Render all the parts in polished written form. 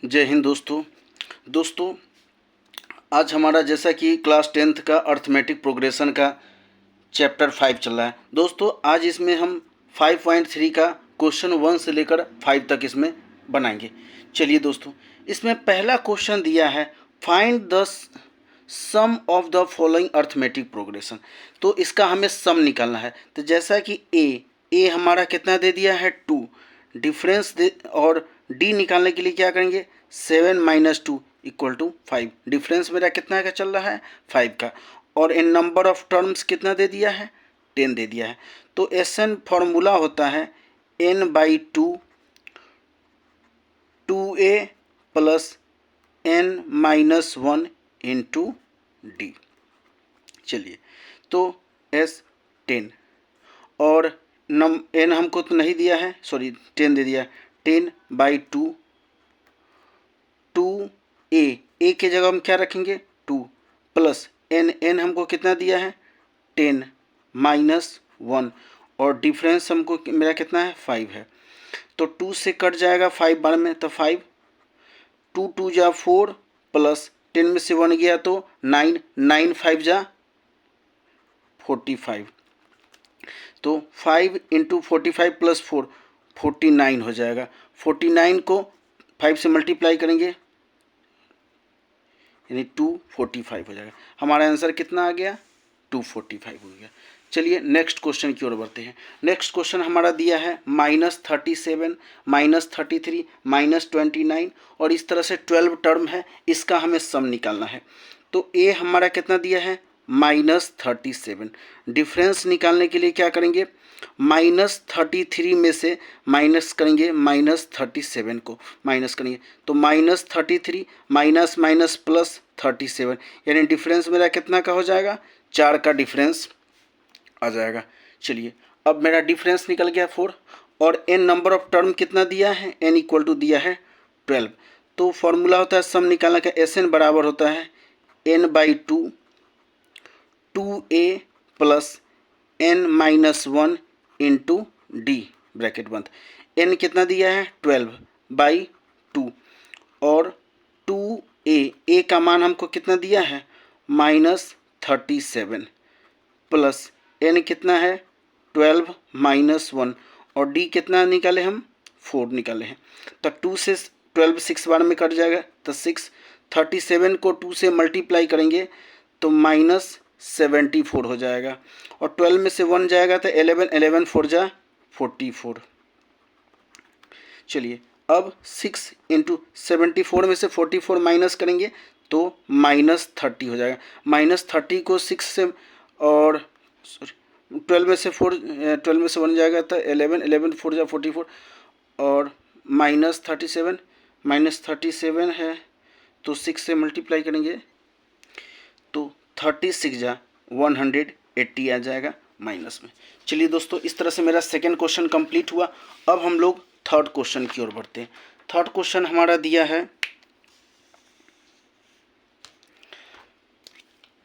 जय हिंद दोस्तों आज हमारा जैसा कि क्लास 10th का अर्थमेटिक प्रोग्रेशन का चैप्टर 5 चल रहा है। दोस्तों आज इसमें हम 5.3 का क्वेश्चन 1 से लेकर 5 तक इसमें बनाएंगे। चलिए दोस्तों, इसमें पहला क्वेश्चन दिया है find the sum of the following arithmetic progression. तो इसका हमें सम निकालना है। तो जैसा कि ए हमारा कितना दे दिया है 2, डिफरेंस दे और डी निकालने के लिए क्या करेंगे 7 माइनस 2 इक्वल टू 5। डिफरेंस मेरा कितना का चल रहा है 5 का, और इन नंबर ऑफ टर्म्स कितना दे दिया है 10 दे दिया है। तो एस एन फॉर्मूला होता है n by 2a plus n minus 1 into D. चलिए, तो एस 10 और n हमको तो नहीं दिया है, सॉरी 10 दे दिया है। 10 बाई 2a के जगह हम क्या रखेंगे 2 प्लस n हमको कितना दिया है 10 माइनस 1, और डिफरेंस हमको मेरा कितना है 5 है। तो 2 से कट जाएगा 5 बार में, तो 5 2 2 जा 4 प्लस 10 में से 1 गया तो 9 9 5 जा 45। तो 5 इंटू 45 प्लस 4 49 हो जाएगा। 49 को 5 से मल्टीप्लाई करेंगे यानी 245 हो जाएगा। हमारा आंसर कितना आ गया 245 हो गया। चलिए नेक्स्ट क्वेश्चन की ओर बढ़ते हैं। नेक्स्ट क्वेश्चन हमारा दिया है -37 -33 -29 और इस तरह से 12 टर्म है, इसका हमें सम निकालना है। तो ए हमारा कितना दिया है -37। डिफरेंस निकालने के लिए क्या करेंगे -33 में से माइनस करेंगे -37 को माइनस करेंगे, तो -33 माइनस माइनस प्लस 37 यानी डिफरेंस मेरा कितना का हो जाएगा 4 का डिफरेंस आ जाएगा। चलिए, अब मेरा डिफरेंस निकल गया 4 और n नंबर ऑफ टर्म कितना दिया है n इक्वल टू दिया है 12। तो फॉर्मूला होता है सम निकालने का, एस एन बराबर होता है n by 2a plus n minus 1 into D bracket बंद। n कितना दिया है 12 बाई 2 और 2a का मान हमको कितना दिया है -37 प्लस n कितना है 12 माइनस 1 और d कितना निकाले हम 4 निकाले हैं। तो 2 से 12 6 बार में कट जाएगा, तो 6 37 को 2 से मल्टीप्लाई करेंगे तो -74 हो जाएगा, और 12 में से 1 जाएगा तो 11 11 4 जा 44। चलिए, अब 6 इंटू 74 में से 44 माइनस करेंगे तो -30 हो जाएगा। -30 को 6 से और 12 में से 1 जाएगा तो 11 11 4 जा 44 और -37 है तो 6 से मल्टीप्लाई करेंगे तो 36 जा 180 आ जाएगा माइनस में। चलिए दोस्तों, इस तरह से मेरा सेकेंड क्वेश्चन कंप्लीट हुआ। अब हम लोग थर्ड क्वेश्चन की ओर बढ़ते हैं। थर्ड क्वेश्चन हमारा दिया है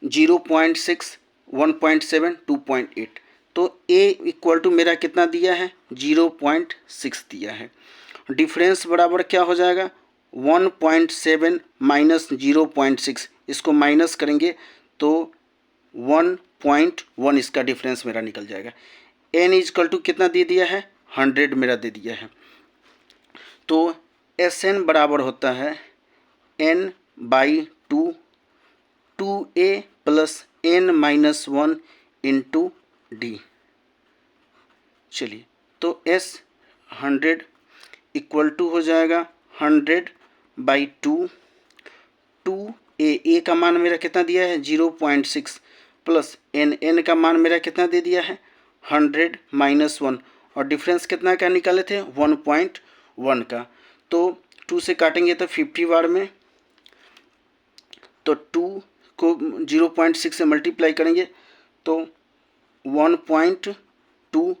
0.6 1.7 2.8। तो a इक्वल टू मेरा कितना दिया है 0.6 दिया है। डिफरेंस बराबर क्या हो जाएगा 1.7 माइनस 0.6, इसको माइनस करेंगे तो 1.1 इसका डिफरेंस मेरा निकल जाएगा। n इजकल टू कितना दे दिया है 100 मेरा दे दिया है। तो एस एन बराबर होता है n by 2a plus n minus 1 into D. चलिए, तो s 100 इक्वल टू हो जाएगा 100 बाई 2a का मान मेरा कितना दिया है 0.6 प्लस n का मान मेरा कितना दे दिया है 100 माइनस 1, और डिफरेंस कितना का निकाले थे 1.1 का। तो 2 से काटेंगे तो 50 बार में, तो 2 को 0.6 से मल्टीप्लाई करेंगे तो 1.2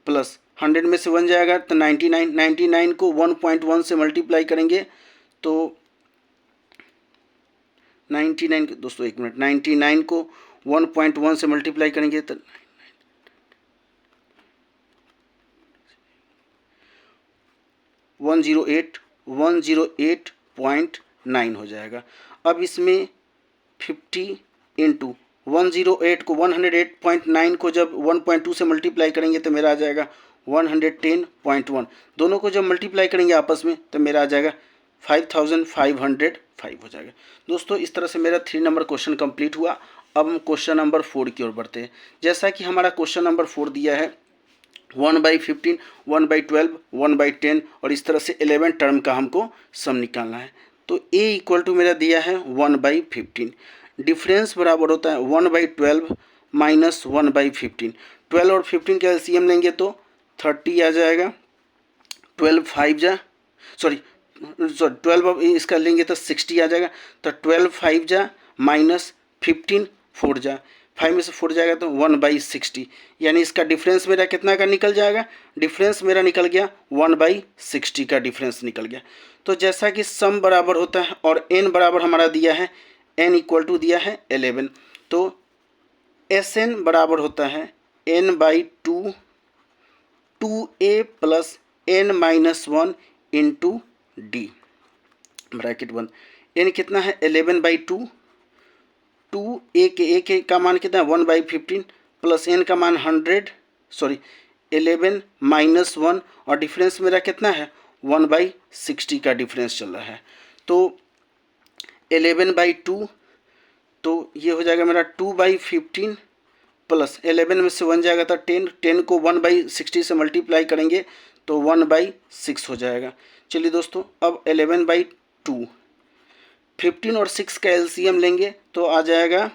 प्लस 100 में से 1 जाएगा तो 99 को 1.1 से मल्टीप्लाई करेंगे तो 99 दोस्तों एक मिनट 99 को 1.1 से मल्टीप्लाई करेंगे तो 108 108.9 हो जाएगा। अब इसमें 50 इंटू 108 को 108.9 को जब 1.2 से मल्टीप्लाई करेंगे तो मेरा आ जाएगा 110.1। दोनों को जब मल्टीप्लाई करेंगे आपस में तो मेरा आ जाएगा 5505 हो जाएगा। दोस्तों इस तरह से मेरा 3 नंबर क्वेश्चन कंप्लीट हुआ। अब हम क्वेश्चन नंबर 4 की ओर बढ़ते हैं। जैसा कि हमारा क्वेश्चन नंबर 4 दिया है 1/15, 1/12, 1/10 और इस तरह से 11 टर्म का हमको सम निकालना है। तो a इक्वल टू मेरा दिया है 1/15, डिफरेंस बराबर होता है 1/12 माइनस 1/15। 12 और 15 का एलसीएम लेंगे तो 30 आ जाएगा। 12 इसका लेंगे तो 60 आ जाएगा। तो 12 5 जा माइनस 15 4 जा, 5 में से 4 जाएगा तो 1/60, यानी इसका डिफरेंस मेरा कितना का निकल जाएगा? डिफरेंस मेरा निकल गया 1/60 का डिफरेंस निकल गया। तो जैसा कि सम बराबर होता है और n बराबर हमारा दिया है, n इक्वल टू दिया है 11, तो Sn बराबर होता है n/2 2a plus n-1 into D bracket 1। n कितना है 11/2, 2a के का मान कितना है 1/15 प्लस n का मान 11 माइनस 1 और डिफरेंस मेरा कितना है 1/60 का डिफरेंस चल रहा है। तो 11/2 तो ये हो जाएगा मेरा 2/15 प्लस 11 में से 1 जाएगा तो 10 को 1/60 से मल्टीप्लाई करेंगे तो 1/6 हो जाएगा। चलिए दोस्तों अब 11/2 15 और 6 का एलसीएम लेंगे तो आ जाएगा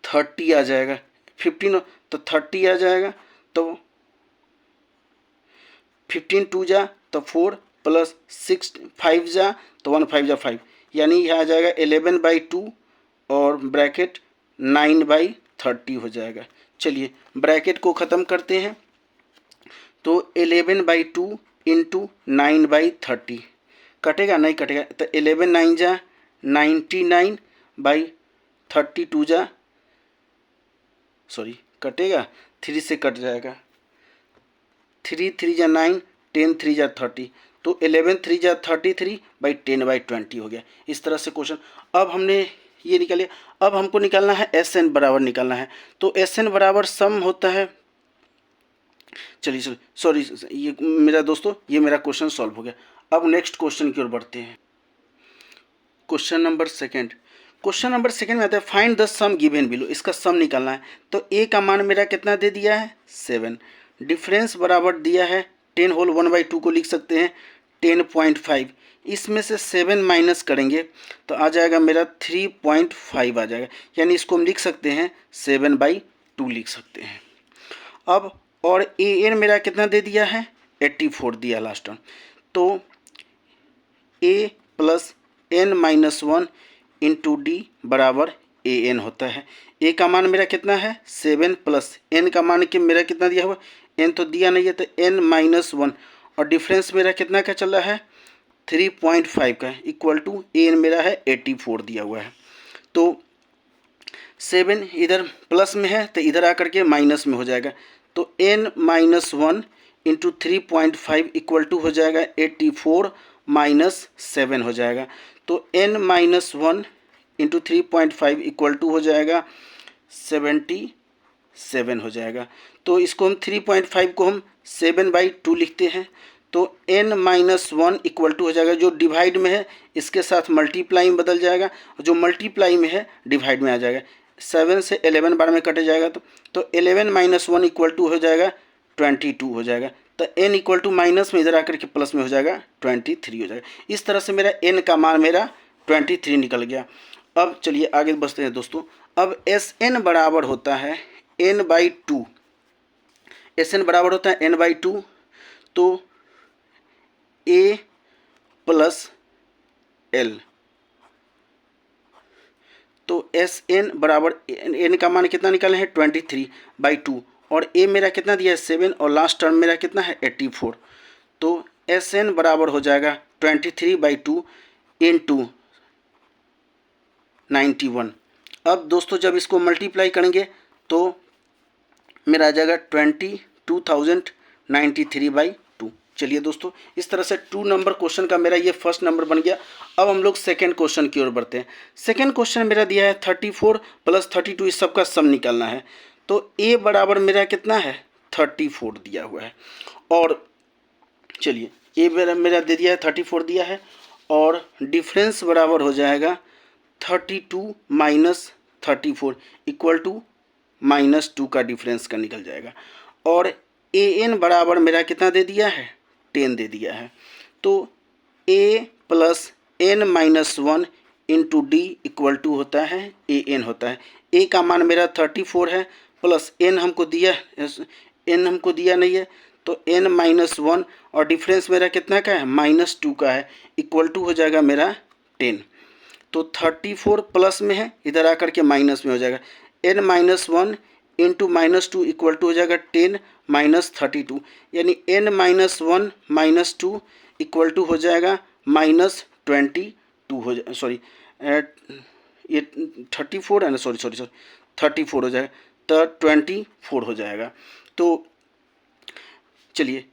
30 आ जाएगा। 15 तो 30 आ जाएगा, तो 15 2 जा तो 4 प्लस 6 5 जा तो 1 5 जा 5, यानी यह आ जाएगा 11/2 और ब्रैकेट 9/30 हो जाएगा। चलिए ब्रैकेट को ख़त्म करते हैं तो 11/2 इंटू 9/30 कटेगा, नहीं कटेगा, तो 11 9 जा 99/32 जा कटेगा, 3 से कट जाएगा, 3 3 जा 9, 10 3 जा 30, तो 11 3 जा 33/10/20 हो गया। इस तरह से क्वेश्चन अब हमने ये निकाल लिया। अब हमको निकालना है Sn बराबर निकालना है। तो Sn बराबर सम होता है, चलिए सॉरी ये मेरा दोस्तों ये मेरा क्वेश्चन सॉल्व हो गया। अब नेक्स्ट क्वेश्चन की ओर बढ़ते हैं। क्वेश्चन नंबर सेकंड में आता है find the sum given below. इसका सम निकालना है। तो a का मान मेरा कितना दे दिया है 7, डिफरेंस बराबर दिया है 10 होल 1/2 को लिख सकते हैं 10.5, इसमें से 7 माइनस करेंगे तो आ जाएगा मेरा 3.5 आ जाएगा, यानी इसको हम लिख सकते हैं 7/2 लिख सकते हैं। अब और an मेरा कितना दे दिया है 84 दिया लास्ट टर्म, तो a plus n-1 into D बराबर an होता है। a का मान मेरा कितना है 7 प्लस n का मान के मेरा कितना दिया हुआ, n तो दिया नहीं है तो n-1 और डिफरेंस मेरा कितना का चल रहा है 3.5 का, इक्वल टू an मेरा है 84 दिया हुआ है। तो 7 इधर प्लस में है तो इधर आकर के माइनस में हो जाएगा, तो n-1 इंटू 3.5 इक्वल टू हो जाएगा 84 माइनस 7 हो जाएगा। तो n-1 इंटू 3.5 इक्वल टू हो जाएगा 77 हो जाएगा। तो इसको हम 3.5 को हम 7/2 लिखते हैं, तो n-1 इक्वल टू हो जाएगा, जो डिवाइड में है इसके साथ मल्टीप्लाई में बदल जाएगा, जो मल्टीप्लाई में है डिवाइड में आ जाएगा। 7 से 11 बार में कटे जाएगा तो 11-1 इक्वल टू हो जाएगा 22 हो जाएगा। तो n इक्वल टू माइनस में इधर आकर के प्लस में हो जाएगा 23 हो जाएगा। इस तरह से मेरा n का मान मेरा 23 निकल गया। अब चलिए आगे बढ़ते हैं दोस्तों। अब Sn बराबर होता है n/2, Sn बराबर होता है n/2, तो a प्लस l, तो Sn बराबर n का मान कितना निकाले हैं 23/2 और a मेरा कितना दिया है 7 और लास्ट टर्म मेरा कितना है 84, तो Sn बराबर हो जाएगा 23/2 इंटू 91। अब दोस्तों जब इसको मल्टीप्लाई करेंगे तो मेरा आ जाएगा 22,093/2। चलिए दोस्तों, इस तरह से 2 नंबर क्वेश्चन का मेरा ये फर्स्ट नंबर बन गया। अब हम लोग सेकंड क्वेश्चन की ओर बढ़ते हैं। सेकंड क्वेश्चन मेरा दिया है 34 + 32, इस सब का सम निकालना है। तो a बराबर मेरा कितना है 34 दिया हुआ है, और चलिए a मेरा दे दिया है 34 दिया है, और डिफरेंस बराबर हो जाएगा 32 - 34 इक्वल टू -2 का डिफरेंस का निकल जाएगा। और an बराबर मेरा कितना दे दिया है 10 दे दिया है। तो a + n - 1 into d equal to होता है an होता है। a का मान मेरा 34 है, प्लस n हमको दिया नहीं है, तो n - 1 और डिफरेंस मेरा कितना का है -2 का है, इक्वल टू हो जाएगा मेरा 10। तो 34 प्लस में है, इधर आकर के माइनस में हो जाएगा। n - 1 इंटू -2 इक्वल टू हो जाएगा 10 - 32, यानी n - 1 - 2 इक्वल टू हो जाएगा -22 हो जाए, सॉरी ये 34 है ना, सॉरी 34 हो जाएगा, तो 24 हो जाएगा। तो चलिए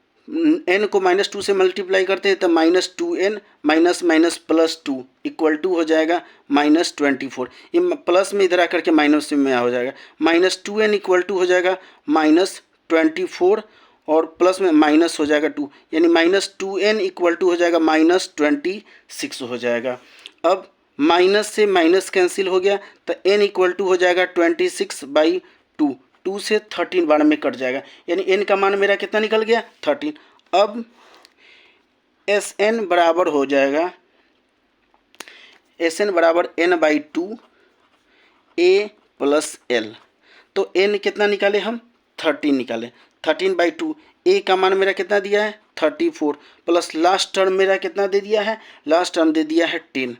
n को -2 से मल्टीप्लाई करते हैं, तो -2n -+ 2 इक्वल टू हो जाएगा -24। ये प्लस में इधर आकर के माइनस में हो जाएगा, -2n इक्वल टू हो जाएगा -24, और प्लस में माइनस हो जाएगा 2, यानी -2n इक्वल टू हो जाएगा -26 हो जाएगा। अब माइनस से माइनस कैंसिल हो गया, तो n इक्वल टू हो जाएगा 26/2, 2 से 13 बार में कट जाएगा, यानी n का मान मेरा कितना निकल गया 13। अब Sn बराबर हो जाएगा, Sn बराबर n/2 a + l। तो n कितना निकाले हम 13 निकाले, 13/2। a का मान मेरा कितना दिया है 34, प्लस लास्ट टर्म मेरा कितना दे दिया है, लास्ट टर्म दे दिया है 10।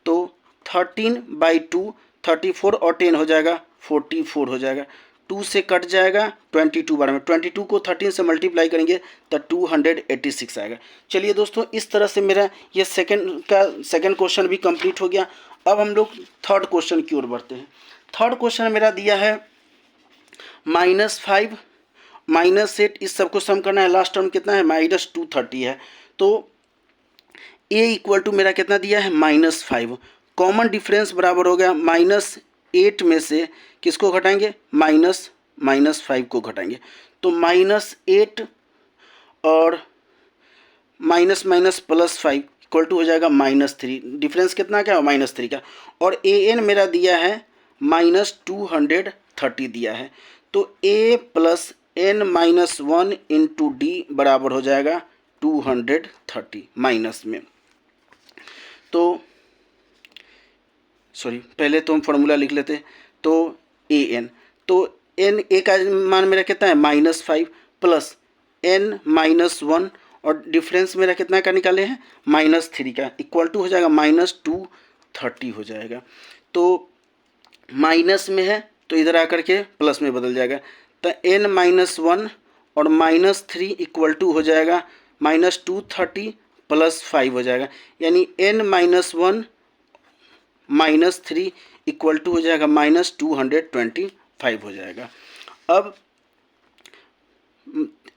तो 13/2, 34 और 10 हो जाएगा 44 हो जाएगा, 2 से कट जाएगा 22 बार में, 22 को 13 से मल्टीप्लाई करेंगे तो 286 आएगा। चलिए दोस्तों, इस तरह से मेरा ये सेकंड क्वेश्चन भी कंप्लीट हो गया। अब हम लोग थर्ड क्वेश्चन की ओर बढ़ते हैं। थर्ड क्वेश्चन मेरा दिया है -5 -8, इस सबको सम करना है। लास्ट टर्म कितना है -230 है। तो a इक्वल टू मेरा कितना दिया है -5, कॉमन डिफरेंस बराबर हो गया -8 में से किसको घटाएंगे, -5 को घटाएंगे। तो -8 और -+5 इक्वल टू हो जाएगा -3, डिफरेंस कितना क्या है -3 का। और an मेरा दिया है -230 दिया है। तो a + n - 1 इंटू डी बराबर हो जाएगा 230 माइनस में। तो सॉरी, पहले तो हम फॉर्मूला लिख लेते हैं। तो an, तो n a का मान मेरा कितना है -5 प्लस n - 1 और डिफरेंस मेरा कितना का निकाले हैं -3 का, इक्वल टू हो जाएगा -230 हो जाएगा। तो माइनस में है तो इधर आकर के प्लस में बदल जाएगा, तो n - 1 और -3 इक्वल टू हो जाएगा -230 + 5 हो जाएगा, यानी n - 1 - 3 इक्वल टू हो जाएगा -225 हो जाएगा। अब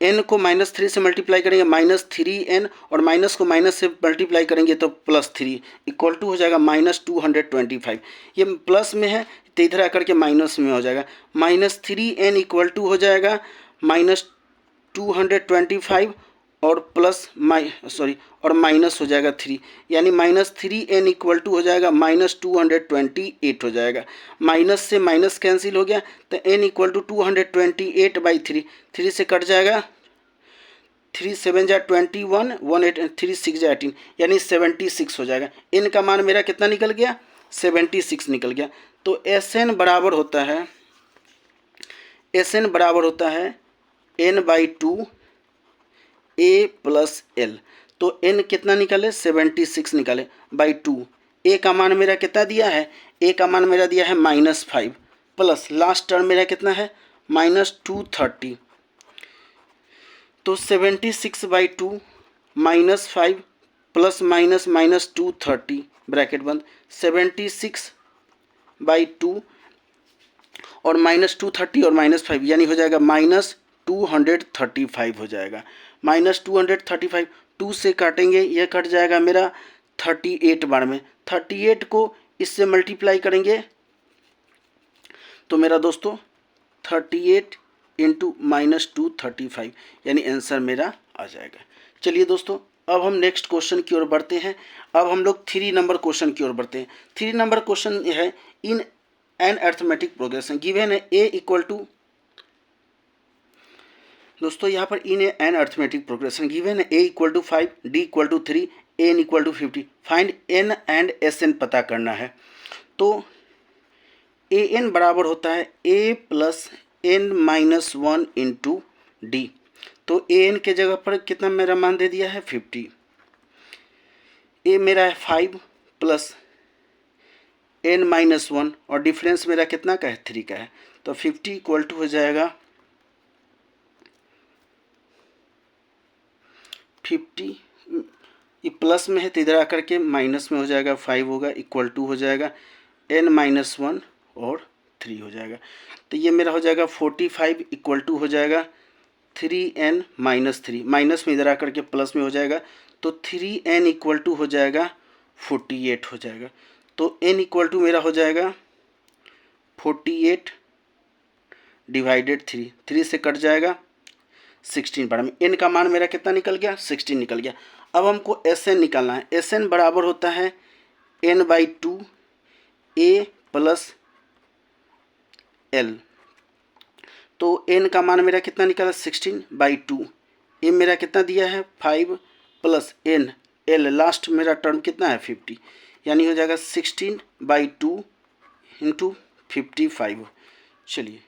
n को -3 से मल्टीप्लाई करेंगे -3n, और माइनस को माइनस से मल्टीप्लाई करेंगे तो +3 इक्वल टू हो जाएगा -225। ये प्लस में है तो इधर आकर के माइनस में हो जाएगा, -3n इक्वल टू हो जाएगा -225 और और माइनस हो जाएगा 3, यानी -3n इक्वल टू हो जाएगा -228 हो जाएगा। माइनस से माइनस कैंसिल हो गया, तो n इक्वल टू 228/3, 3 से कट जाएगा, 3 7 जा 21, 1 8 3 6 जा 18, यानी 76 हो जाएगा। n का मान मेरा कितना निकल गया 76 निकल गया। तो Sn बराबर होता है n/2 a + l। तो n कितना निकाले 76 निकाले /2। a का मान मेरा कितना दिया है, a का मान मेरा दिया है -5 प्लस लास्ट टर्म मेरा कितना है -230। तो 76/2 -5 प्लस माइनस -230 ब्रैकेट बंद, 76/2 और -230 और -5, यानी हो जाएगा -235 हो जाएगा, -235, 2 से काटेंगे, यह कट जाएगा मेरा 38 बार में। 38 को इससे मल्टीप्लाई करेंगे तो मेरा दोस्तों 38 इंटू -235 यानी आंसर मेरा आ जाएगा। चलिए दोस्तों, अब हम नेक्स्ट क्वेश्चन की ओर बढ़ते हैं। अब हम लोग 3 नंबर क्वेश्चन की ओर बढ़ते हैं। 3 नंबर क्वेश्चन है, in an arithmetic progression given है ए इक्वल टू, दोस्तों यहाँ पर in an arithmetic progression given है a equal to 5, d equal to 3, n equal to 50, find n and S n पता करना है। तो ए एन बराबर होता है a plus n minus 1 into d. तो ए एन के जगह पर कितना मेरा मान दे दिया है 50, ए मेरा है 5 प्लस एन माइनस 1 और डिफरेंस मेरा कितना का है 3 का है। तो 50 इक्वल टू हो जाएगा 50, ये प्लस में है तो इधर आकर के माइनस में हो जाएगा, 5 होगा, इक्वल टू हो जाएगा n माइनस 1 और 3 हो जाएगा। तो ये मेरा हो जाएगा 45 इक्वल टू हो जाएगा 3n माइनस 3, माइनस में इधर आकर के प्लस में हो जाएगा तो 3n इक्वल टू हो जाएगा 48 हो जाएगा। तो n इक्वल टू मेरा हो जाएगा 48 डिवाइडेड 3, 3 से कट जाएगा 16 बार में। n का मान मेरा कितना निकल गया 16 निकल गया। अब हमको Sn निकालना है। Sn बराबर होता है n/2 a प्लस l। तो n का मान मेरा कितना निकला 16/2, a मेरा कितना दिया है 5 प्लस n, l लास्ट मेरा टर्म कितना है 50, यानी हो जाएगा 16/2 इंटू 55। चलिए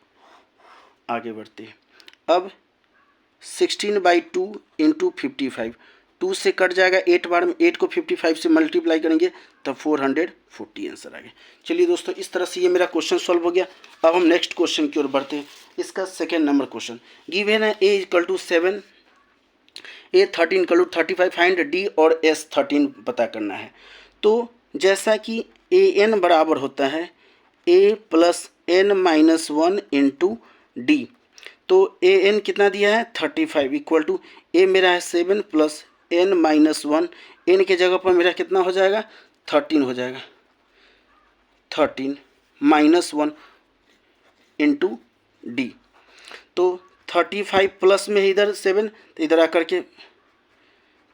आगे बढ़ते हैं। अब 16/2 इंटू 55, 2 से कट जाएगा 8 बार में, 8 को 55 से मल्टीप्लाई करेंगे तब 440 आंसर आ गया। चलिए दोस्तों, इस तरह से ये मेरा क्वेश्चन सॉल्व हो गया। अब हम नेक्स्ट क्वेश्चन की ओर बढ़ते हैं। इसका सेकेंड नंबर क्वेश्चन गिवन है a equal to 7, a 13 equal to 35, find d और s 13 पता करना है। तो जैसा कि a n बराबर होता है a plus n minus 1 into d. तो ए एन कितना दिया है 35 इक्वल टू ए मेरा है 7 प्लस एन माइनस 1, एन के जगह पर मेरा कितना हो जाएगा 13 हो जाएगा, 13 माइनस 1 इंटू डी। तो 35 प्लस में इधर 7, तो इधर आकर के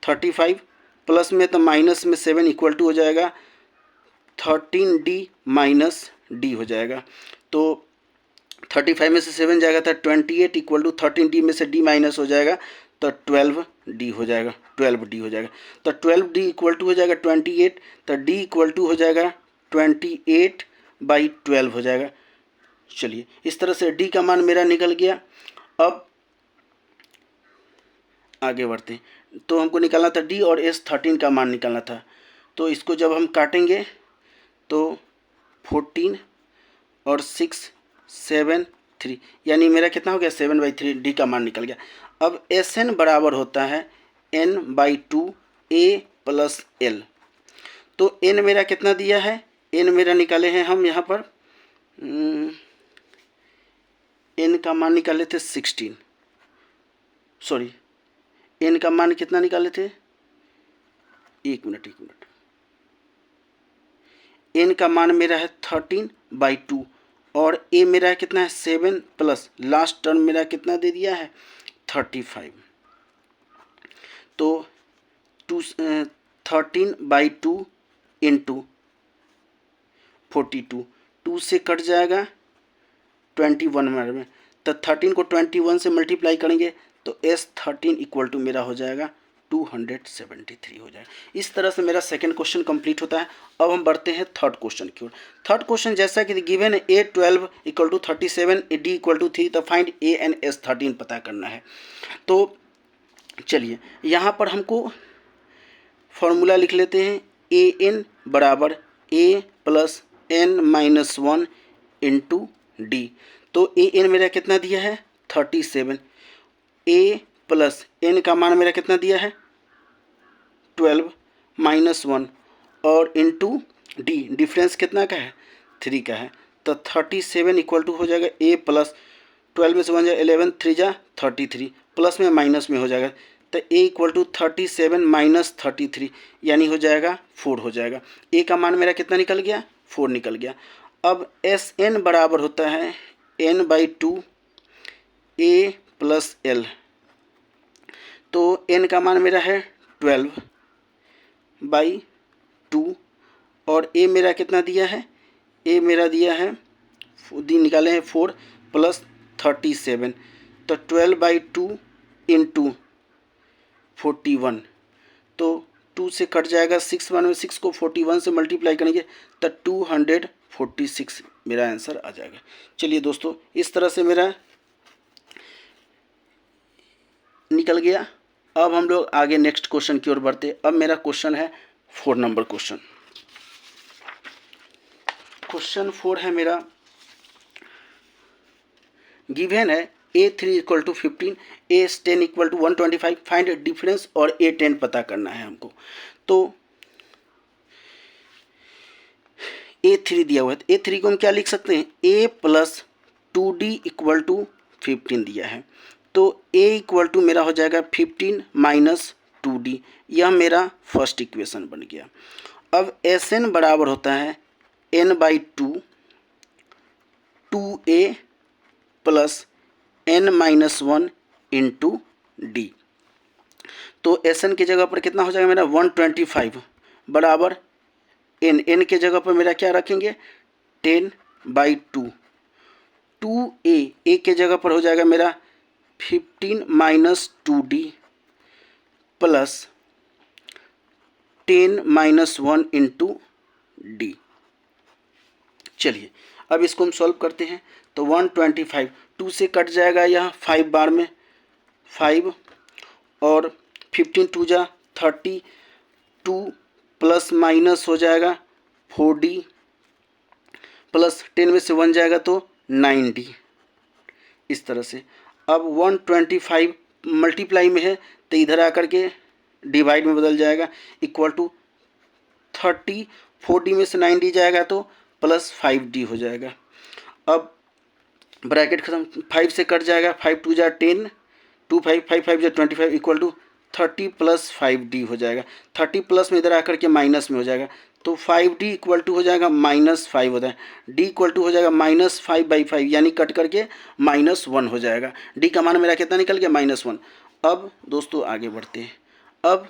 35 प्लस में तो माइनस में 7 इक्वल टू हो जाएगा 13d माइनस डी हो जाएगा। तो 35 में से 7 जाएगा तो 28 इक्वल टू 13d में से d माइनस हो जाएगा तो 12d हो जाएगा, 12d हो जाएगा। तो 12d इक्वल टू हो जाएगा 28, तो d इक्वल टू हो जाएगा 28/12 हो जाएगा। चलिए इस तरह से d का मान मेरा निकल गया। अब आगे बढ़ते हैं। तो हमको निकालना था d और s 13 का मान निकालना था। तो इसको जब हम काटेंगे तो 14 और 6 7 3, यानी मेरा कितना हो गया 7/3, डी का मान निकल गया। अब एस एन बराबर होता है n/2 a प्लस एल। तो n मेरा कितना दिया है, n मेरा निकाले हैं हम यहाँ पर n का मान निकाले थे 16, सॉरी n का मान कितना निकाले थे, एक मिनट n का मान मेरा है 13/2 और a मेरा कितना है 7 प्लस लास्ट टर्म मेरा कितना दे दिया है 35। तो 13/2 इंटू 42, 2 से कट जाएगा 21 में, तो 13 को 21 से मल्टीप्लाई करेंगे तो S13 इक्वल टू मेरा हो जाएगा 273 हो जाएगा। इस तरह से मेरा सेकंड क्वेश्चन कंप्लीट होता है। अब हम बढ़ते हैं थर्ड क्वेश्चन की ओर। थर्ड क्वेश्चन जैसा कि गिवन है A12 equal to 37, D equal to 3, तो फाइंड A एंड S13 पता करना है। तो चलिए यहाँ पर हमको फॉर्मूला लिख लेते हैं। AN बराबर A plus N minus 1 into d. तो AN मेरा कितना दिया है 37, A प्लस N का मान मेरा कितना दिया है 12 माइनस 1 और इंटू डी, डिफरेंस कितना का है 3 का है। तो 37 इक्वल टू हो जाएगा A प्लस 12 में से 1 जा 11, 3 जा 33, प्लस में माइनस में हो जाएगा तो ए इक्वल टू 37 माइनस 33 यानी हो जाएगा 4 हो जाएगा। ए का मान मेरा कितना निकल गया, 4 निकल गया। अब एस एन बराबर होता है n/2 ए प्लस एल। तो n का मान मेरा है 12/2 और ए मेरा कितना दिया है, ए मेरा दिया है निकाले हैं 4 प्लस 37, तो 12/2 इंटू 41, तो 2 से कट जाएगा 6 1 में, 6 को 41 से मल्टीप्लाई करेंगे तो 246 मेरा आंसर आ जाएगा। चलिए दोस्तों, इस तरह से मेरा निकल गया। अब हम लोग आगे नेक्स्ट क्वेश्चन की ओर बढ़ते। अब मेरा क्वेश्चन है 4 नंबर क्वेश्चन। क्वेश्चन 4 है मेरा, गिवन है A3 equal to 15, A10 equal to 125, find difference और A10 पता करना है हमको। तो A3 दिया हुआ है, तो A3 को हम क्या लिख सकते हैं, A plus 2D equal to 15 दिया है, तो A इक्वल टू मेरा हो जाएगा 15 माइनस 2D, यह मेरा फर्स्ट इक्वेशन बन गया। अब Sn बराबर होता है n/2 2A plus n-1 into d. तो Sn की जगह पर कितना हो जाएगा मेरा 125 बराबर n के जगह पर मेरा क्या रखेंगे 10/2, 2A के जगह पर हो जाएगा मेरा 15 minus 2D plus 10-1 into D. चलिए अब इसको हम सॉल्व करते हैं। तो 125 2 से कट जाएगा यह 5 बार में 5 और 15 2 जा 30, 2 प्लस माइनस हो जाएगा 4D प्लस 10 में से 1 जाएगा तो 9D। इस तरह से अब 125 मल्टीप्लाई में है तो इधर आकर के डिवाइड में बदल जाएगा, इक्वल टू 30, 4D में से 9D जाएगा तो प्लस 5D हो जाएगा। अब ब्रैकेट खत्म, 5 से कट जाएगा 5 2 जा 10, 2 5 5 5 जा 25 इक्वल टू 30 प्लस 5D हो जाएगा। 30 प्लस में इधर आकर के माइनस में हो जाएगा, तो 5D इक्वल टू हो जाएगा -5 होता है, D इक्वल टू हो जाएगा -5/5 यानी कट करके -1 हो जाएगा। D का मान मेरा कितना निकल गया -1। अब दोस्तों आगे बढ़ते हैं। अब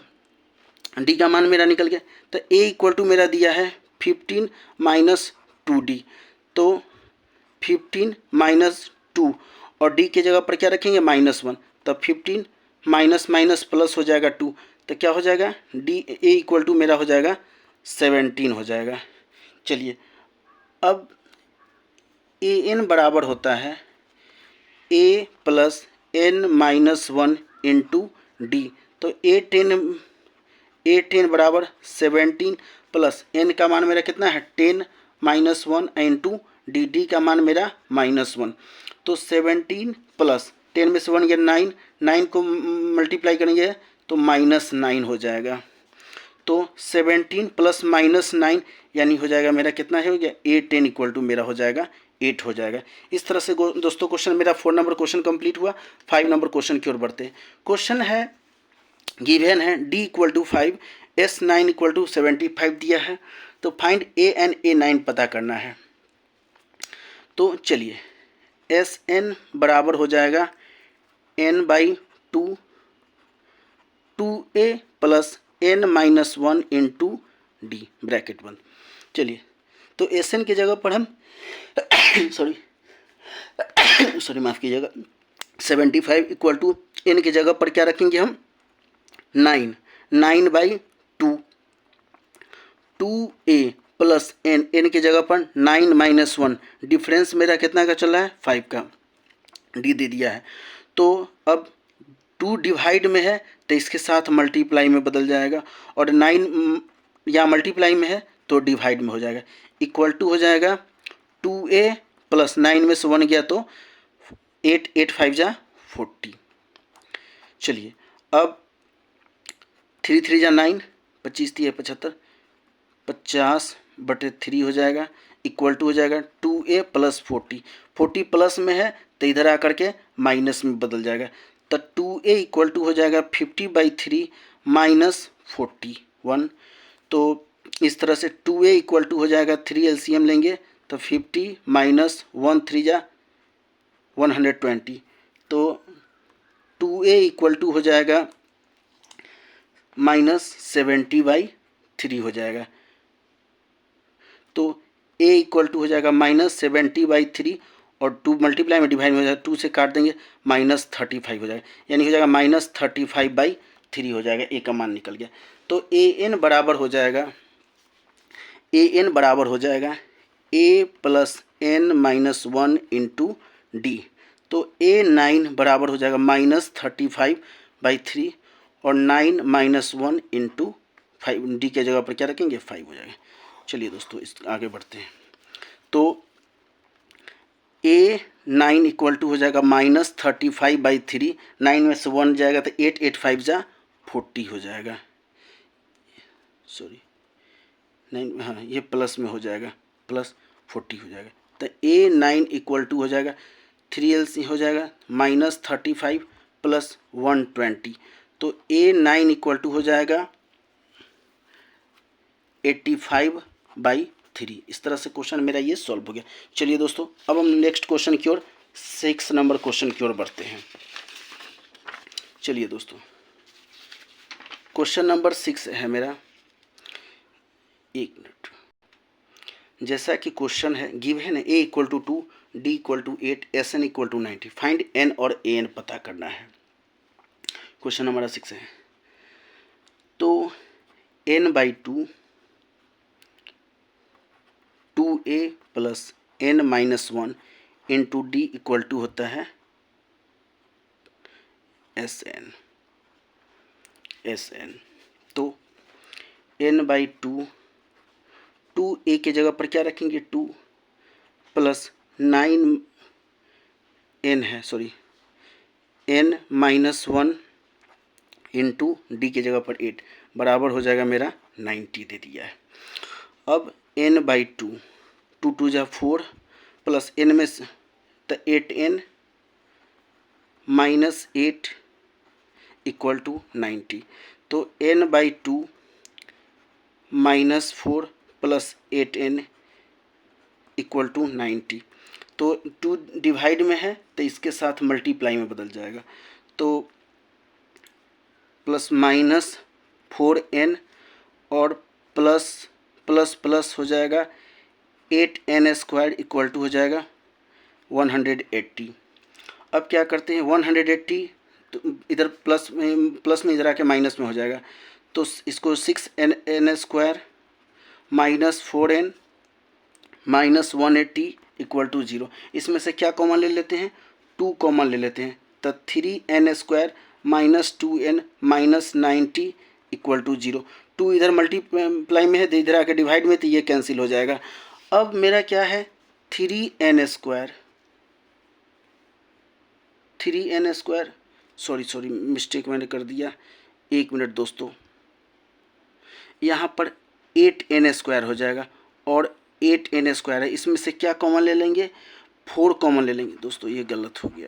D का मान मेरा निकल गया, तो A इक्वल टू मेरा दिया है 15 माइनस 2D, तो 15 माइनस 2 और D के जगह पर क्या रखेंगे -1, तब 15 माइनस माइनस प्लस हो जाएगा 2, तो क्या हो जाएगा A इक्वल टू मेरा हो जाएगा 17 हो जाएगा। चलिए अब AN बराबर होता है A plus n-1 into d. तो A10 बराबर 17 प्लस n का मान मेरा कितना है 10-1 इंटू डी का मान मेरा -1, तो 17 प्लस 10 में से 1 गया 9, 9 को मल्टीप्लाई करेंगे तो -9 हो जाएगा। तो 17 प्लस -9 यानी हो जाएगा मेरा कितना है, हो गया A10 इक्वल टू मेरा हो जाएगा 8 हो जाएगा। इस तरह से दोस्तों क्वेश्चन मेरा 4 नंबर क्वेश्चन कंप्लीट हुआ। 5 नंबर क्वेश्चन की ओर बढ़ते हैं। क्वेश्चन है गिवन है D equal to 5, S9 equal to 75 दिया है, तो फाइंड A एंड A9 पता करना है। तो चलिए Sn बराबर हो जाएगा n/2 2A plus n-1 into D, bracket बंद। चलिए तो Sn की जगह पर हम सॉरी माफ़ कीजिएगा 75 इक्वल टू n की जगह पर क्या रखेंगे हम 9/2 2A प्लस n की जगह पर 9-1, डिफरेंस मेरा कितना का चल रहा है 5 का, D दे दिया है। तो अब 2 डिवाइड में है तो इसके साथ मल्टीप्लाई में बदल जाएगा, और 9 या मल्टीप्लाई में है तो डिवाइड में हो जाएगा, इक्वल टू हो जाएगा 2A प्लस 9 में से 1 गया तो 8 8 5 जा 40। चलिए अब 3 3 जा 9, 25 3 75, 50/3 हो जाएगा, इक्वल टू हो जाएगा 2A प्लस 40, 40 प्लस में है तो इधर आकर के माइनस में बदल जाएगा, तो 2a इक्वल टू हो जाएगा 50/3 माइनस 41। तो इस तरह से 2a इक्वल टू हो जाएगा 3 LCM लेंगे तो 50 माइनस 1 3 जा 120। तो 2a इक्वल टू हो जाएगा -70/3 हो जाएगा। तो a इक्वल टू हो जाएगा -70/3 और 2 मल्टीप्लाई में डिवाइड में हो जाएगा, 2 से काट देंगे -35 हो जाएगा, यानी हो जाएगा -35/3 हो जाएगा। a का मान निकल गया। तो an बराबर हो जाएगा a plus n minus 1 into d. तो a9 बराबर हो जाएगा -35/3 और 9 माइनस 1 इंटू 5, डी के जगह पर क्या रखेंगे 5 हो जाएगा। चलिए दोस्तों इस आगे बढ़ते हैं। तो a9 इक्वल टू हो जाएगा -35/3, 9 में से 1 जाएगा तो 8 8 5 जा 40 हो जाएगा। सॉरी 9, हाँ ये प्लस में हो जाएगा, प्लस 40 हो जाएगा। तो a9 इक्वल टू हो जाएगा 3LC हो जाएगा -35 प्लस 120। तो a9 इक्वल टू हो जाएगा 85/3। इस तरह से क्वेश्चन मेरा ये सॉल्व हो गया। चलिए दोस्तों अब हम नेक्स्ट क्वेश्चन की ओर 6 नंबर क्वेश्चन की ओर बढ़ते हैं। चलिए दोस्तों क्वेश्चन नंबर 6 है मेरा, एक मिनट। जैसा कि क्वेश्चन है गिवन है a equal to 2, d equal to 8, SN equal to 90, find n और an पता करना है। क्वेश्चन नंबर 6 है। तो n/2 2a plus n minus 1 into d equal to होता है SN। तो n/2 2a के जगह पर क्या रखेंगे 2 प्लस 9 n है, sorry n minus 1 into D के जगह पर 8 बराबर हो जाएगा मेरा 90 दे दिया है। अब n/2 2 2 जा 4 प्लस n में तो 8n माइनस 8 इक्वल टू 90। तो n/2 minus 4 plus 8n equal to 90। तो 2 डिवाइड में है तो इसके साथ मल्टीप्लाई में बदल जाएगा। तो प्लस माइनस 4n और प्लस प्लस प्लस हो जाएगा 8n² इक्वल टू हो जाएगा 180। अब क्या करते हैं 180 तो इधर प्लस में इधर आके माइनस में हो जाएगा। तो इसको 6n² minus 4n minus 180 equal to 0। इसमें से क्या कॉमन ले लेते हैं 2 कॉमन ले लेते हैं। तो 3n² minus 2n minus 90 equal to 0। 2 इधर मल्टीप्लाई में है तो इधर आके डिवाइड में तो ये कैंसिल हो जाएगा। अब मेरा क्या है 3n², सॉरी मिस्टेक मैंने कर दिया, 1 मिनट दोस्तों। यहाँ पर 8n² हो जाएगा और 8n² है, इसमें से क्या कॉमन ले लेंगे 4 कॉमन ले लेंगे। दोस्तों ये गलत हो गया,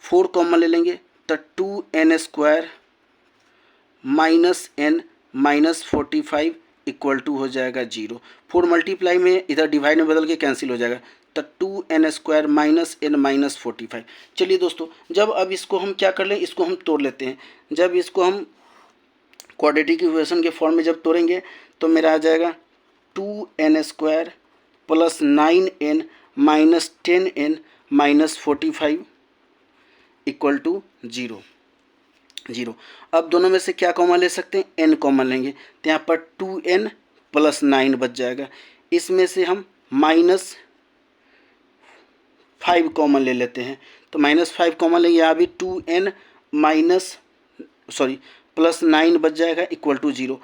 4 कॉमन ले लेंगे तो 2n² minus n minus 45 equal to हो जाएगा 0। 4 मल्टीप्लाई में इधर डिवाइड में बदल के कैंसिल हो जाएगा। तो 2n² माइनस n माइनस 45। चलिए दोस्तों जब अब इसको हम क्या कर लें, इसको हम तोड़ लेते हैं। जब इसको हम क्वाड्रेटिक इक्वेशन के फॉर्म में जब तोड़ेंगे तो मेरा आ जाएगा 2n² plus 9n minus 10n minus 45 equal to 0। अब दोनों में से क्या कॉमन ले सकते हैं n कॉमन लेंगे तो यहाँ पर 2n प्लस 9 बच जाएगा। इसमें से हम माइनस 5 कॉमन ले लेते हैं तो माइनस 5 कॉमन लेंगे, यहाँ भी 2n प्लस 9 बच जाएगा इक्वल टू 0।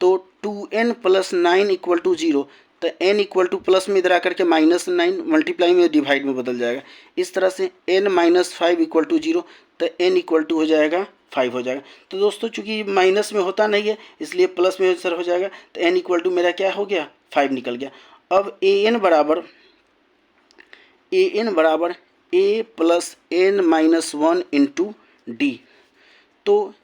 तो 2n प्लस 9 इक्वल टू 0। तो n इक्वल टू प्लस में इधर आकर के माइनस 9 मल्टीप्लाई में डिवाइड में बदल जाएगा। इस तरह से n माइनस 5 इक्वल टू 0 तो n इक्वल टू हो जाएगा 5 हो जाएगा। तो दोस्तों चूंकि माइनस में होता नहीं है इसलिए प्लस में सर हो जाएगा। तो n इक्वल टू मेरा क्या हो गया 5 निकल गया। अब an बराबर a plus n minus 1 into d. तो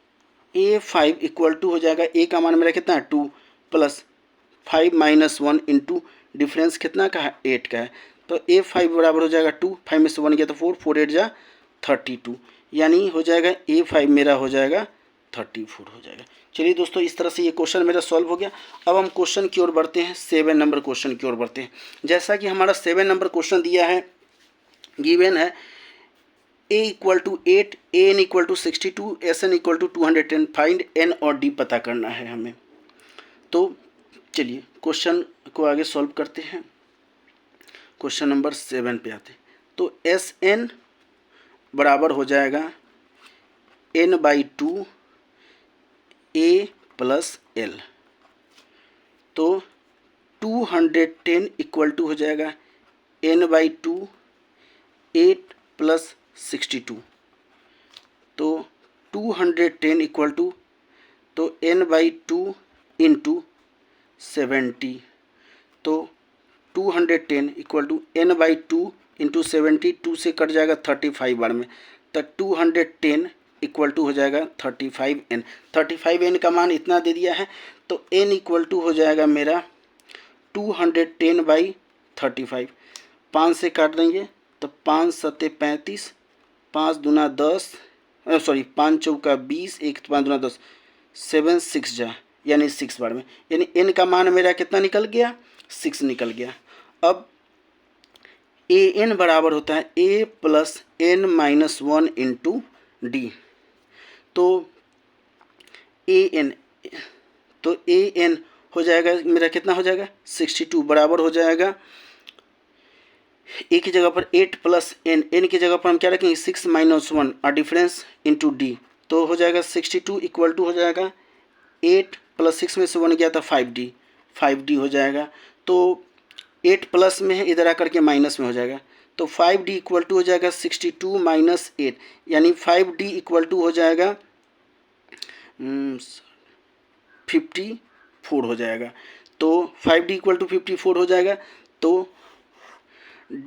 A5 इक्वल टू हो जाएगा, ए का मान मेरा कितना है 2 प्लस 5 माइनस 1 इंटू डिफरेंस कितना का है 8 का है। तो A5 बराबर हो जाएगा 2, 5 में से 1 गया तो 4, 4 8 जा 32, यानी हो जाएगा A5 मेरा हो जाएगा 34 हो जाएगा। चलिए दोस्तों, इस तरह से ये क्वेश्चन मेरा सॉल्व हो गया। अब हम क्वेश्चन की ओर बढ़ते हैं, 7 नंबर क्वेश्चन की ओर बढ़ते हैं। जैसा कि हमारा 7 नंबर क्वेश्चन दिया है, गिवन है A equal to 8, AN equal to 62, SN equal to 210, find N और D पता करना है हमें। तो चलिए क्वेश्चन को आगे सॉल्व करते हैं। क्वेश्चन नंबर 7 पे आते हैं। तो SN बराबर हो जाएगा N/2 A प्लस L। तो 210 इक्वल टू हो जाएगा N/2 8 प्लस 62। तो 210 इक्वल टू, तो N/2 इंटू 70। तो 210 इक्वल टू N/2 इंटू 70, 2 से कट जाएगा 35 बार में, तो 210 इक्वल टू हो जाएगा 35N। 35N का मान इतना दे दिया है, तो N इक्वल टू हो जाएगा मेरा 210/35। 5 से काट देंगे तो 5 सत्ते 35, 5 दूना 10, सॉरी 5 चौका 20, 1 5 दूना 10, 7 6 जा, यानी 6 बार में, यानी N का मान मेरा कितना निकल गया 6 निकल गया। अब AN बराबर होता है A plus N-1 into d. तो AN, तो AN हो जाएगा मेरा कितना हो जाएगा 62, बराबर हो जाएगा ए की जगह पर 8 प्लस N, N की जगह पर हम क्या रखेंगे 6 माइनस 1 और डिफरेंस इंटू डी। तो हो जाएगा 62 इक्वल टू हो जाएगा 8 प्लस 6 में से 1 गया था 5D, 5D हो जाएगा। तो 8 प्लस में है, इधर आकर के माइनस में हो जाएगा, तो 5D इक्वल टू हो जाएगा 62 माइनस 8, यानी 5D इक्वल टू हो जाएगा 54 हो जाएगा। तो 5D इक्वल टू 54 हो जाएगा। तो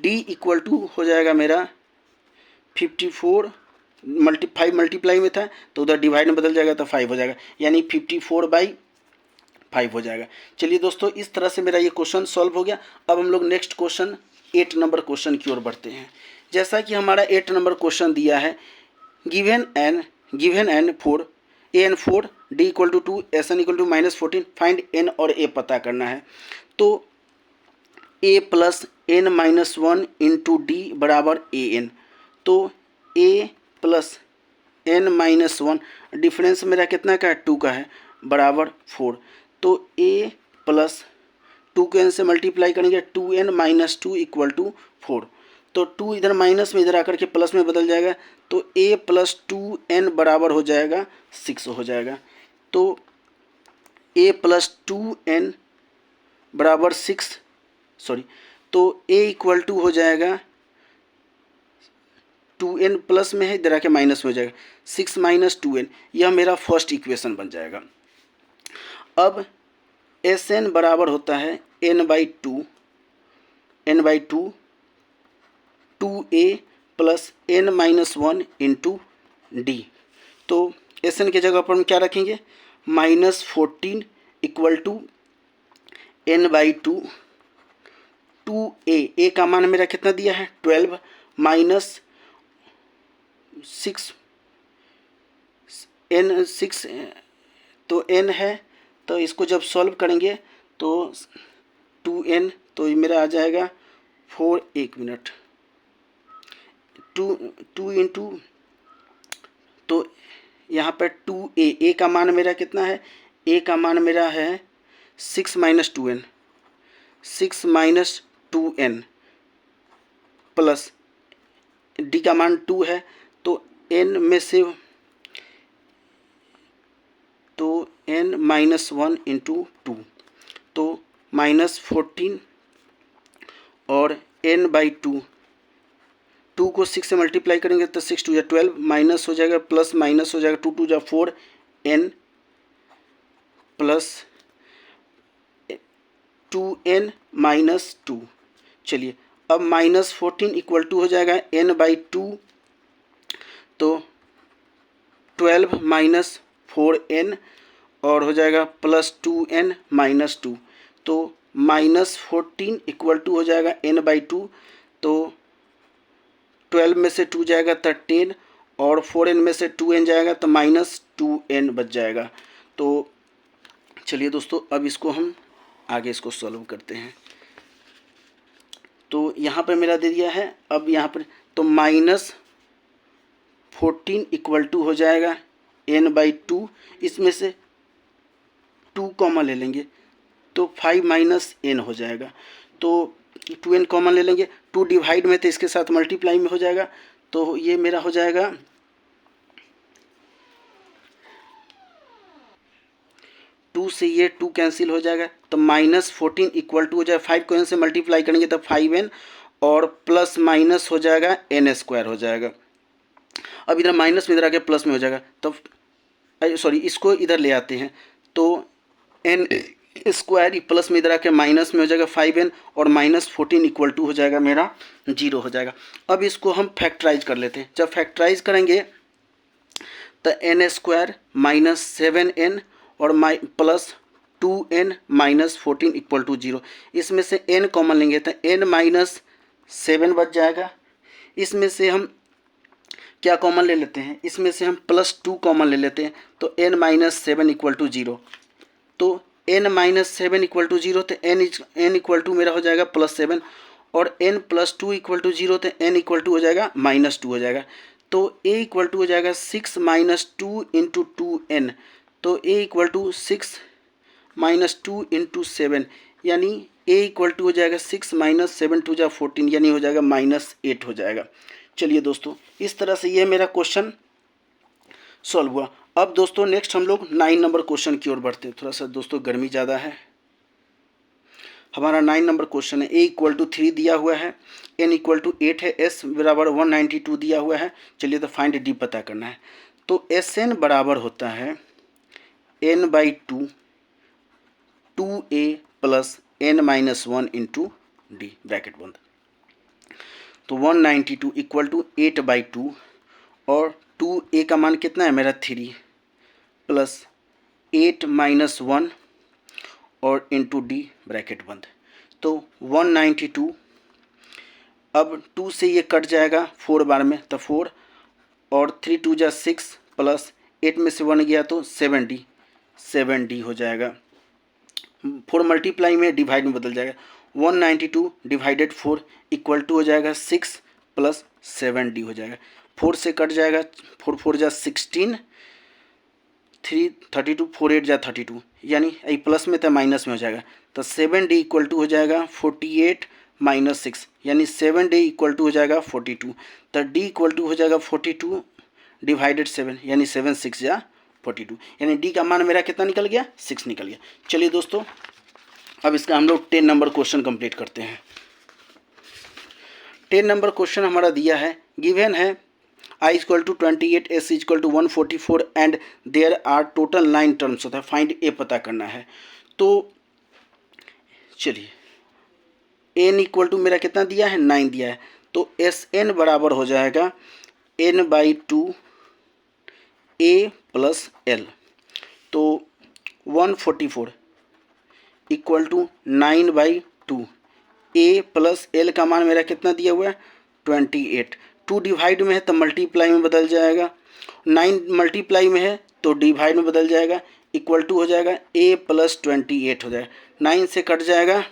D इक्वल टू हो जाएगा मेरा 54, 5 मल्टीप्लाई में था तो उधर डिवाइड में बदल जाएगा तो 5 हो जाएगा, यानी 54/5 हो जाएगा। चलिए दोस्तों, इस तरह से मेरा ये क्वेश्चन सॉल्व हो गया। अब हम लोग नेक्स्ट क्वेश्चन 8 नंबर क्वेश्चन की ओर बढ़ते हैं। जैसा कि हमारा 8 नंबर क्वेश्चन दिया है, given n 4 AN 4 D equal to 2 SN equal to -14, find N और A पता करना है। तो A plus N-1 into D बराबर AN। तो A प्लस N-1, डिफरेंस मेरा कितना का है 2 का है, बराबर 4। तो A प्लस 2 को N से मल्टीप्लाई करेंगे, 2N माइनस 2 इक्वल टू 4। तो 2 इधर माइनस में इधर आकर के प्लस में बदल जाएगा, तो A प्लस 2N बराबर हो जाएगा 6 हो जाएगा। तो A प्लस 2N बराबर 6, सॉरी, तो A इक्वल टू हो जाएगा 2N प्लस में है, इधर आके माइनस में हो जाएगा, 6 माइनस 2N, यह मेरा फर्स्ट इक्वेशन बन जाएगा। अब SN बराबर होता है N/2 2A plus N-1 into D। तो SN के जगह पर हम क्या रखेंगे -14 इक्वल टू N/2 2A का मान मेरा कितना दिया है 12 माइनस 6 N, तो N है, तो इसको जब सॉल्व करेंगे तो 2N, तो ये मेरा आ जाएगा 4, 1 मिनट, 2 इंटू, तो यहाँ पर 2A का मान मेरा कितना है, A का मान मेरा है 6 minus 2N, 6 minus 2N plus D का मान 2 है, तो N में से, तो N-1 इंटू 2, तो -14 और N/2, 2 को 6 से मल्टीप्लाई करेंगे तो 6 2 या 12, माइनस हो जाएगा प्लस माइनस हो जाएगा, 2 2 या 4 N प्लस 2N माइनस 2। चलिए, अब -14 इक्वल टू हो जाएगा N/2, तो 12 माइनस 4n और हो जाएगा प्लस 2n माइनस 2, तो -14 इक्वल टू हो जाएगा n/2, तो 12 में से 2 जाएगा तो 10 और 4n में से 2n जाएगा तो -2n बच जाएगा। तो चलिए दोस्तों, अब इसको हम आगे इसको सॉल्व करते हैं। तो यहाँ पे मेरा दे दिया है, अब यहाँ पर तो -14 इक्वल टू हो जाएगा n/2, इसमें से 2 कॉमन ले लेंगे तो 5 माइनस n हो जाएगा, तो 2n कॉमन ले लेंगे, 2 डिवाइड में तो इसके साथ मल्टीप्लाई में हो जाएगा, तो ये मेरा हो जाएगा 2 से ये 2 कैंसिल हो जाएगा, तो -14 इक्वल टू हो जाएगा 5 को n से मल्टीप्लाई करेंगे तो 5n और प्लस माइनस हो जाएगा n² हो जाएगा। अब इधर माइनस में इधर आके प्लस में हो जाएगा, तो सॉरी इसको इधर ले आते हैं, तो n² प्लस में इधर आके माइनस में हो जाएगा 5n और -14 इक्वल टू हो जाएगा मेरा 0 हो जाएगा। अब इसको हम फैक्टराइज कर लेते हैं। जब फैक्टराइज करेंगे तो n² माइनस 7n और plus 2n minus 14 equal to 0, इसमें से n कॉमन लेंगे तो n माइनस 7 बच जाएगा। इसमें से हम क्या कॉमन ले लेते हैं, इसमें से हम प्लस 2 कॉमन ले लेते हैं, तो n माइनस 7 इक्वल टू 0, तो n माइनस 7 इक्वल टू 0, तो n इक्वल टू मेरा हो जाएगा प्लस 7 और n प्लस 2 इक्वल टू 0, तो n इक्वल टू हो जाएगा -2 हो जाएगा, तो a इक्वल टू हो जाएगा 6 माइनस 2 इंटू 2n, तो a equal to 6 minus 2 into 7, यानी a इक्वल टू हो जाएगा 6 माइनस 7 टू जा 14, यानी हो जाएगा -8 हो जाएगा। चलिए दोस्तों, इस तरह से ये मेरा क्वेश्चन सॉल्व हुआ। अब दोस्तों नेक्स्ट हम लोग 9 नंबर क्वेश्चन की ओर बढ़ते हैं। थोड़ा सा दोस्तों गर्मी ज़्यादा है। हमारा 9 नंबर क्वेश्चन है, a इक्वल टू 3 दिया हुआ है, n इक्वल टू 8 है, s बराबर 192 दिया हुआ है। चलिए तो फाइंड d पता करना है। तो Sn बराबर होता है n/2 2a plus n minus 1 into D, bracket बंद। तो 192 इक्वल टू 8/2 और 2a का मान कितना है मेरा 3 प्लस 8 माइनस 1 और इंटू डी, ब्रैकेट बंद। तो 192, अब 2 से ये कट जाएगा 4 बार में, तो 4 और 3 2 जा 6 प्लस 8 में से 1 गया तो 7d हो जाएगा। 4 मल्टीप्लाई में डिवाइड में बदल जाएगा, 192 डिवाइडेड 4 इक्वल टू हो जाएगा 6 प्लस 7d हो जाएगा। 4 से कट जाएगा, 4 4 जा 16, 3 32, 4 8 जा 32, यानी ये प्लस में तो माइनस में हो जाएगा, तो 7d इक्वल टू हो जाएगा 48 माइनस 6, यानी 7d इक्वल टू हो जाएगा 42, तो d इक्वल टू हो जाएगा 42 डिवाइडेड 7, यानी 7 6 जा 42, यानी d का मान मेरा कितना निकल गया 6 निकल गया। चलिए दोस्तों, अब इसका हम लोग 10 नंबर क्वेश्चन कंप्लीट करते हैं। 10 नंबर क्वेश्चन हमारा दिया है, गिवन है I equal to 28, S equal to 144 and there are total 9 terms होता है, फाइंड ए पता करना है। तो चलिए n इक्वल टू मेरा कितना दिया है 9 दिया है, तो Sn बराबर हो जाएगा n/2 a प्लस l, तो 144 equal to 9/2 a plus l का मान मेरा कितना दिया हुआ है 28, 2 डिवाइड में है तो मल्टीप्लाई में बदल जाएगा, 9 मल्टीप्लाई में है तो डिवाइड में बदल जाएगा, इक्वल टू हो जाएगा a प्लस 28 हो जाएगा, 9 से कट जाएगा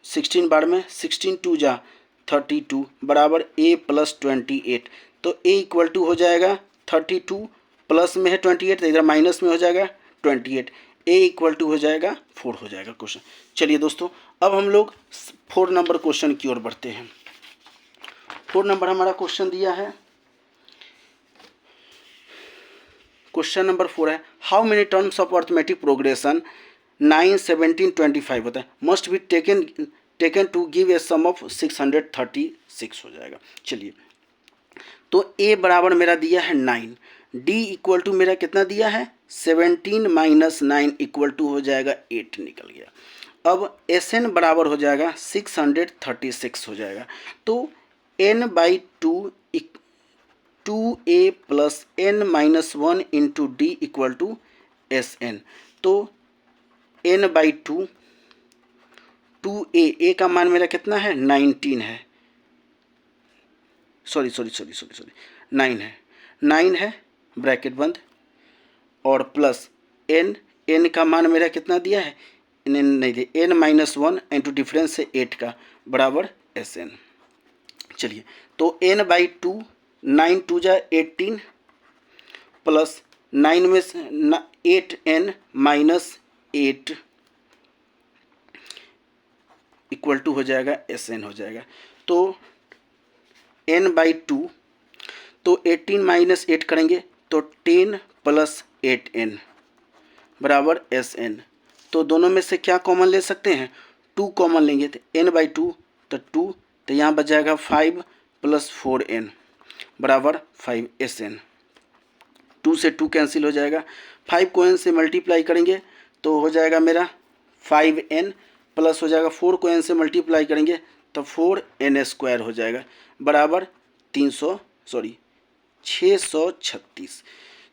16 बार में, 16 2 जा 32 बराबर a प्लस 28, तो a इक्वल टू हो जाएगा 32 प्लस में है 28, तो इधर माइनस में हो जाएगा 28, a इक्वल टू हो जाएगा 4 हो जाएगा क्वेश्चन। चलिए दोस्तों, अब हम लोग 4 नंबर क्वेश्चन की ओर बढ़ते हैं। 4 नंबर हमारा क्वेश्चन दिया है, क्वेश्चन नंबर 4 है, how many terms of arithmetic progression 9 17 25 होता है, must be taken to give a sum of 636 हो जाएगा। चलिए, तो a बराबर मेरा दिया है 9, d इक्वल टू मेरा कितना दिया है 17 माइनस 9 इक्वल टू हो जाएगा 8 निकल गया। अब Sn बराबर हो जाएगा 636 हो जाएगा, तो n/2 2a plus n minus 1 into d equal to S N. तो n बाई 2a का मान मेरा कितना है 19 है, सॉरी 9 है, 9 है ब्रैकेट बंद, और प्लस n का मान मेरा कितना दिया है, नहीं दिया, n माइनस 1 इंटू डिफरेंस से 8 का बराबर एस एन। चलिए तो n बाई 2, 9 2 जा 18 प्लस 9 में से 8n माइनस 8 इक्वल टू हो जाएगा एस एन हो जाएगा। तो n बाई 2, तो 18 माइनस 8 करेंगे तो 10 प्लस 8n बराबर एस एन। तो दोनों में से क्या कॉमन ले सकते हैं, 2 कॉमन लेंगे तो n बाई 2 तो 2, तो यहाँ बच जाएगा 5 प्लस 4n बराबर 5 एस एन। 2 से 2 कैंसिल हो जाएगा, 5 को n से मल्टीप्लाई करेंगे तो हो जाएगा मेरा 5n प्लस हो जाएगा 4 को n से मल्टीप्लाई करेंगे तो 4n स्क्वायर हो जाएगा बराबर 636।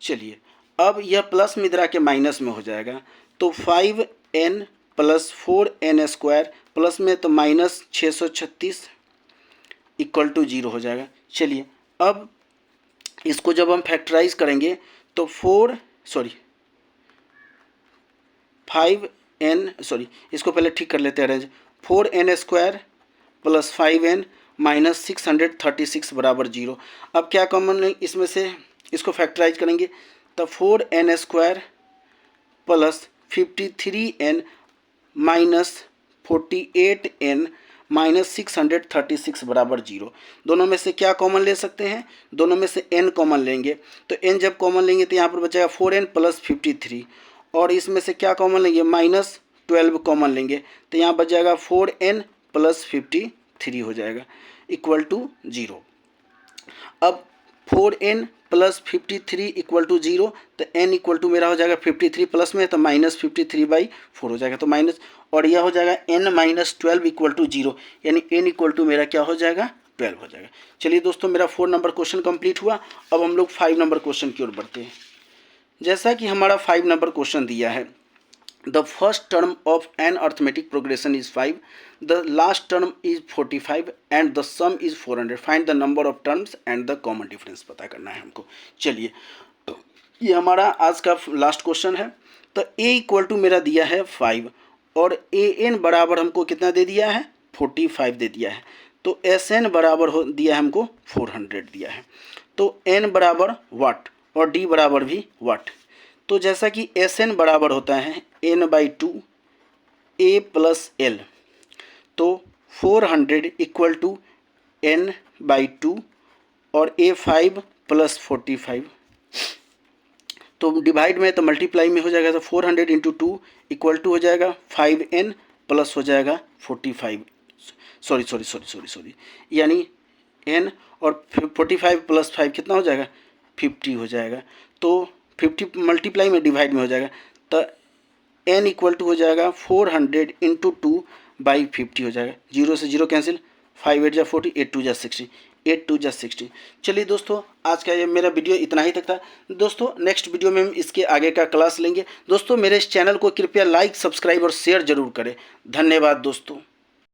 चलिए अब यह प्लस में इधर के माइनस में हो जाएगा, तो 5n plus 4n square plus में तो माइनस 636 इक्वल टू 0 हो जाएगा। चलिए अब इसको जब हम फैक्टराइज करेंगे तो इसको पहले ठीक कर लेते हैं arrange. 4n square plus 5n minus 636 बराबर 0। अब क्या कॉमन है इसमें से, इसको फैक्टराइज करेंगे तो 4n square plus 53n minus 48n minus 636 बराबर 0। दोनों में से क्या कॉमन ले सकते हैं, दोनों में से n कॉमन लेंगे, तो n जब कॉमन लेंगे तो यहाँ पर बचेगा 4n प्लस 53, और इसमें से क्या कॉमन लेंगे माइनस 12 कॉमन लेंगे तो यहाँ बच जाएगा 4n प्लस 53 हो जाएगा इक्वल टू 0। अब 4n प्लस 53 इक्वल टू 0, तो n इक्वल टू मेरा हो जाएगा 53 प्लस में तो माइनस 53/4 हो जाएगा, तो माइनस, और यह हो जाएगा n माइनस 12 इक्वल टू 0, यानी n इक्वल टू मेरा क्या हो जाएगा 12 हो जाएगा। चलिए दोस्तों मेरा 4 नंबर क्वेश्चन कंप्लीट हुआ। अब हम लोग 5 नंबर क्वेश्चन की ओर बढ़ते हैं। जैसा कि हमारा 5 नंबर क्वेश्चन दिया है, the first term of an arithmetic progression is 5, the last term is 45 and the sum is 400, find the number of terms and the common difference पता करना है हमको। चलिए तो ये हमारा आज का लास्ट क्वेश्चन है। तो a इक्वल टू मेरा दिया है 5 और ए एन बराबर हमको कितना दे दिया है 45 दे दिया है, तो एस एन बराबर हो दिया है हमको 400 दिया है। तो n बराबर वाट और d बराबर भी वाट। तो जैसा कि एस एन बराबर होता है n by 2 a plus L, तो 400 इक्वल टू n बाई 2 और a5 प्लस 45, तो डिवाइड में तो मल्टीप्लाई में हो जाएगा, तो 400 इंटू 2 इक्वल टू हो जाएगा 5n प्लस हो जाएगा 45, सॉरी यानी n और 45 प्लस 5 कितना हो जाएगा 50 हो जाएगा। तो 50 मल्टीप्लाई में डिवाइड में हो जाएगा, तो n इक्वल टू हो जाएगा 400 इंटू 2 बाई 50 हो जाएगा, 0 से 0 कैंसिल, 5 8 जा 40, 8 2 जा 60, 8 2 जा 60। चलिए दोस्तों आज का ये मेरा वीडियो इतना ही तक था। दोस्तों नेक्स्ट वीडियो में हम इसके आगे का क्लास लेंगे। दोस्तों मेरे इस चैनल को कृपया लाइक सब्सक्राइब और शेयर जरूर करें। धन्यवाद दोस्तों।